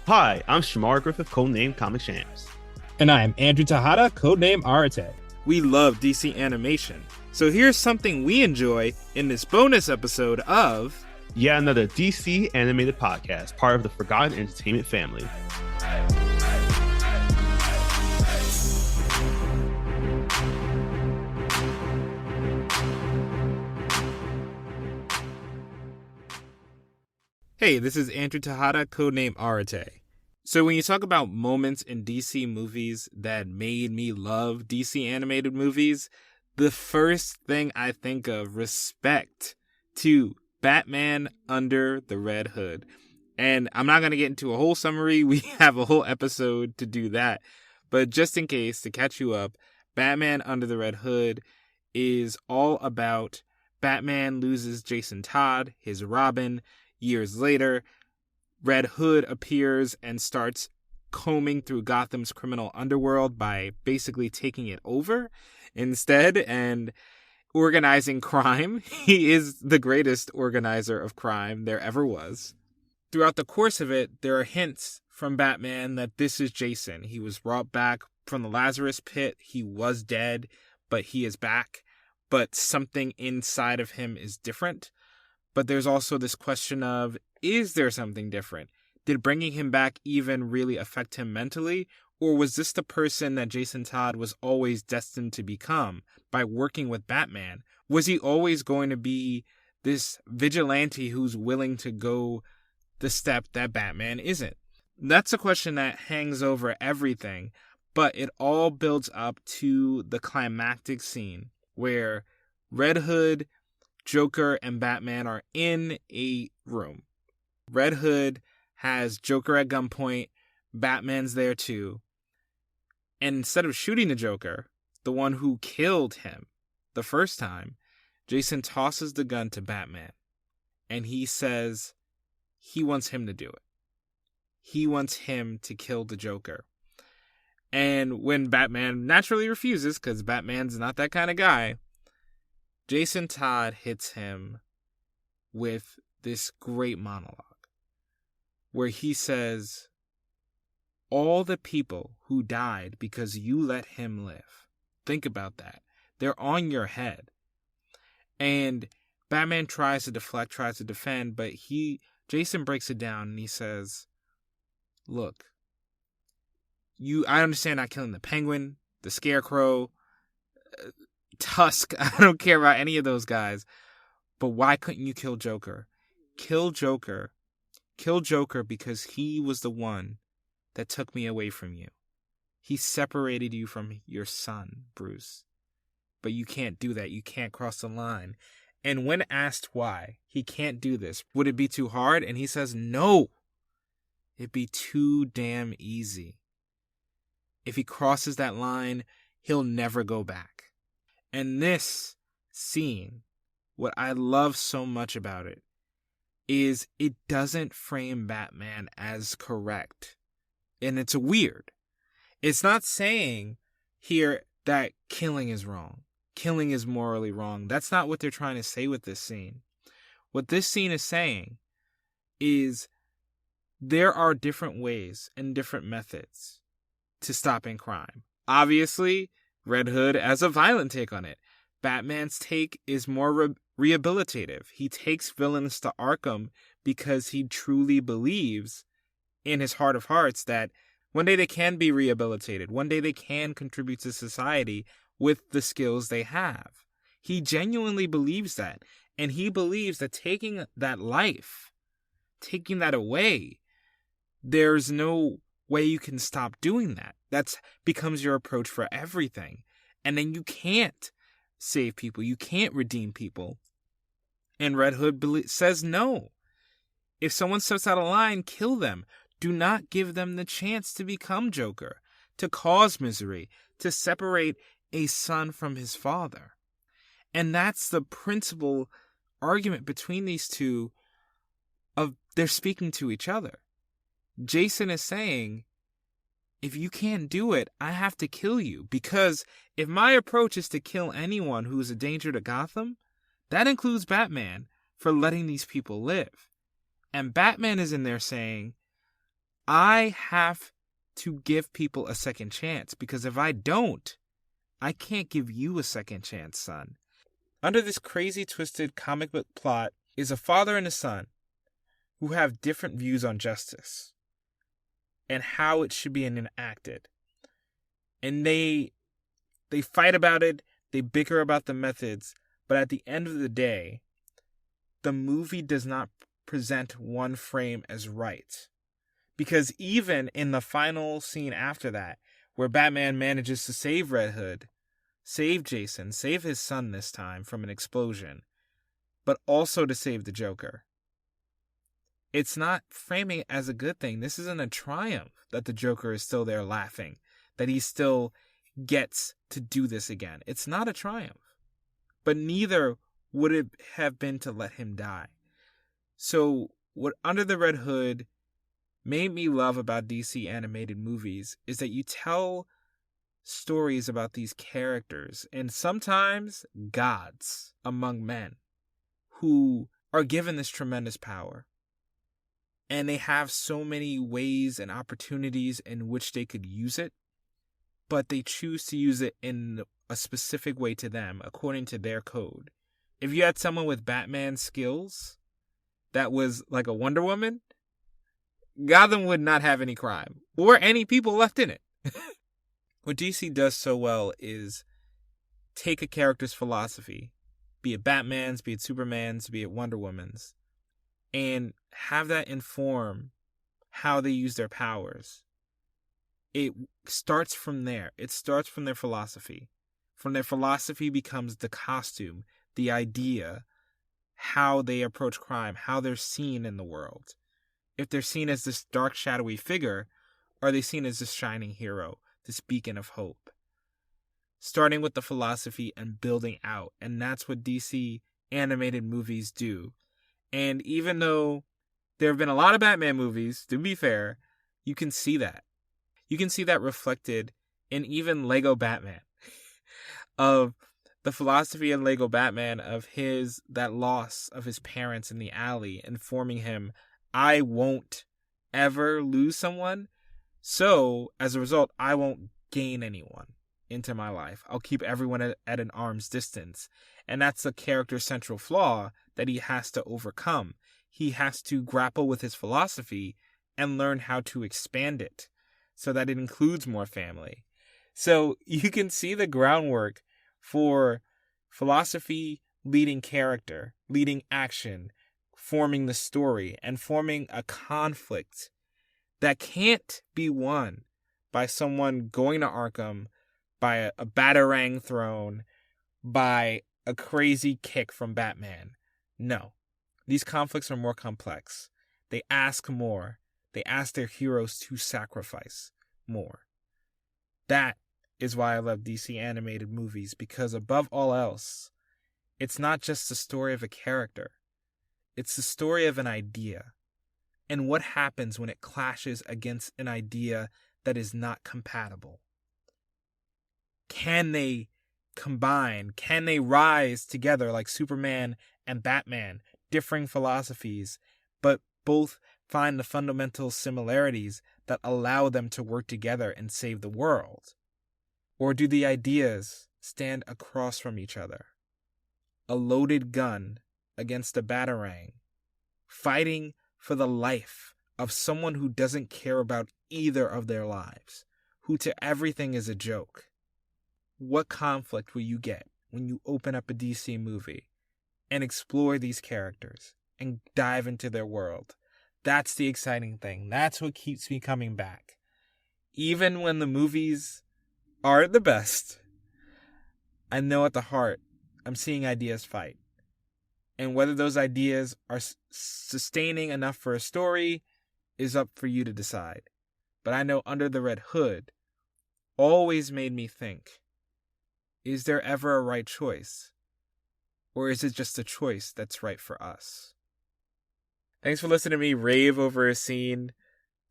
Hi, I'm Shamar Griffith, codename Comic Shams. And I am Andrew Tejada, codename Arete. We love DC animation, so here's something we enjoy in this bonus episode of... Yeah, another DC animated podcast, part of the Forgotten Entertainment family. Hey, this is Andrew Tejada, codename Arete. So when you talk about moments in DC movies that made me love DC animated movies, the first thing I think of, respect to Batman Under the Red Hood. And I'm not going to get into a whole summary. We have a whole episode to do that. But just in case, to catch you up, Batman Under the Red Hood is all about Batman loses Jason Todd, his Robin. Years later, Red Hood appears and starts combing through Gotham's criminal underworld by basically taking it over instead and organizing crime. He is the greatest organizer of crime there ever was. Throughout the course of it, there are hints from Batman that this is Jason. He was brought back from the Lazarus pit. He was dead, but he is back. But something inside of him is different. But there's also this question of, is there something different? Did bringing him back even really affect him mentally? Or was this the person that Jason Todd was always destined to become by working with Batman? Was he always going to be this vigilante who's willing to go the step that Batman isn't? That's a question that hangs over everything, but it all builds up to the climactic scene where Red Hood, Joker, and Batman are in a room. Red Hood has Joker at gunpoint. Batman's there too. And instead of shooting the Joker, the one who killed him the first time, Jason tosses the gun to Batman. And he says he wants him to do it. He wants him to kill the Joker. And when Batman naturally refuses, because Batman's not that kind of guy, Jason Todd hits him with this great monologue where he says, all the people who died because you let him live. Think about that. They're on your head. And Batman tries to deflect, tries to defend, but Jason breaks it down and he says, look, I understand not killing the Penguin, the Scarecrow, Tusk, I don't care about any of those guys, but why couldn't you kill Joker? Kill Joker because he was the one that took me away from you. He separated you from your son, Bruce. But you can't do that. You can't cross the line. And when asked why he can't do this, would it be too hard? And he says, no, it'd be too damn easy. If he crosses that line, he'll never go back. And this scene, what I love so much about it, is it doesn't frame Batman as correct. And it's weird. It's not saying here that killing is wrong. Killing is morally wrong. That's not what they're trying to say with this scene. What this scene is saying is there are different ways and different methods to stopping crime. Obviously, Red Hood has a violent take on it. Batman's take is more rehabilitative. He takes villains to Arkham because he truly believes in his heart of hearts that one day they can be rehabilitated. One day they can contribute to society with the skills they have. He genuinely believes that. And he believes that taking that life, taking that away, there's no way you can stop doing that. That becomes your approach for everything. And then you can't save people. You can't redeem people. And Red Hood says no. If someone steps out of line, kill them. Do not give them the chance to become Joker, to cause misery, to separate a son from his father. And that's the principal argument between these two of they're speaking to each other. Jason is saying, if you can't do it, I have to kill you. Because if my approach is to kill anyone who is a danger to Gotham, that includes Batman for letting these people live. And Batman is in there saying, I have to give people a second chance, because if I don't, I can't give you a second chance, son. Under this crazy, twisted comic book plot is a father and a son who have different views on justice and how it should be enacted. And they fight about it, they bicker about the methods, but at the end of the day, the movie does not present one frame as right. Because even in the final scene after that, where Batman manages to save Red Hood, save Jason, save his son this time from an explosion, but also to save the Joker, it's not framing it as a good thing. This isn't a triumph that the Joker is still there laughing, that he still gets to do this again. It's not a triumph. But neither would it have been to let him die. So what Under the Red Hood made me love about DC animated movies is that you tell stories about these characters, and sometimes gods among men, who are given this tremendous power. And they have so many ways and opportunities in which they could use it, but they choose to use it in a specific way to them, according to their code. If you had someone with Batman skills that was like a Wonder Woman, Gotham would not have any crime or any people left in it. What DC does so well is take a character's philosophy, be it Batman's, be it Superman's, be it Wonder Woman's, and have that inform how they use their powers. It starts from there. It starts from their philosophy. From their philosophy becomes the costume, the idea, how they approach crime, how they're seen in the world. If they're seen as this dark, shadowy figure, are they seen as this shining hero, this beacon of hope? Starting with the philosophy and building out. And that's what DC animated movies do. And even though there have been a lot of Batman movies, to be fair, you can see that. You can see that reflected in even Lego Batman. Of the philosophy in Lego Batman of that loss of his parents in the alley, informing him, I won't ever lose someone. So, as a result, I won't gain anyone into my life. I'll keep everyone at an arm's distance. And that's the character's central flaw that he has to overcome. He has to grapple with his philosophy and learn how to expand it so that it includes more family. So you can see the groundwork for philosophy leading character, leading action, forming the story, and forming a conflict that can't be won by someone going to Arkham, by a batarang thrown, by a crazy kick from Batman. No. These conflicts are more complex. They ask more. They ask their heroes to sacrifice more. That is why I love DC animated movies, because above all else, it's not just the story of a character. It's the story of an idea. And what happens when it clashes against an idea that is not compatible? Can they combine? Can they rise together like Superman and Batman, differing philosophies, but both find the fundamental similarities that allow them to work together and save the world? Or do the ideas stand across from each other? A loaded gun against a batarang, fighting for the life of someone who doesn't care about either of their lives, who to everything is a joke. What conflict will you get when you open up a DC movie and explore these characters and dive into their world? That's the exciting thing. That's what keeps me coming back. Even when the movies aren't the best, I know at the heart I'm seeing ideas fight. And whether those ideas are sustaining enough for a story is up for you to decide. But I know Under the Red Hood always made me think, is there ever a right choice? Or is it just a choice that's right for us? Thanks for listening to me rave over a scene.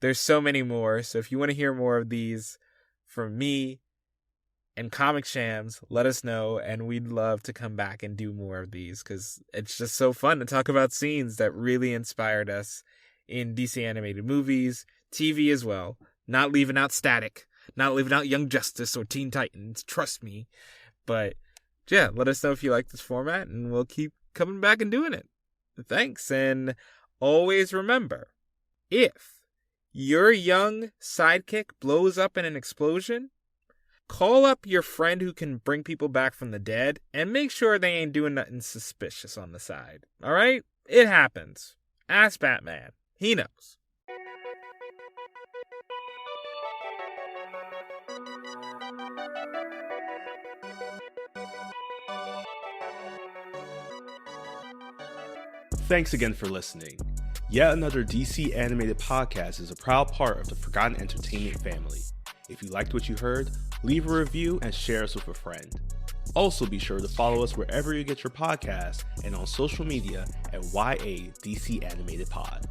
There's so many more, so if you want to hear more of these from me and Comic Shams, let us know, and we'd love to come back and do more of these, because it's just so fun to talk about scenes that really inspired us in DC animated movies, TV as well. Not leaving out Static. Not leaving out Young Justice or Teen Titans. Trust me. But yeah, let us know if you like this format, and we'll keep coming back and doing it. Thanks, and always remember, if your young sidekick blows up in an explosion, call up your friend who can bring people back from the dead, and make sure they ain't doing nothing suspicious on the side. Alright? It happens. Ask Batman. He knows. Thanks again for listening. Yet another DC animated podcast is a proud part of the Forgotten Entertainment family. If you liked what you heard, leave a review and share us with a friend. Also be sure to follow us wherever you get your podcasts and on social media at YA DC Animated Pod.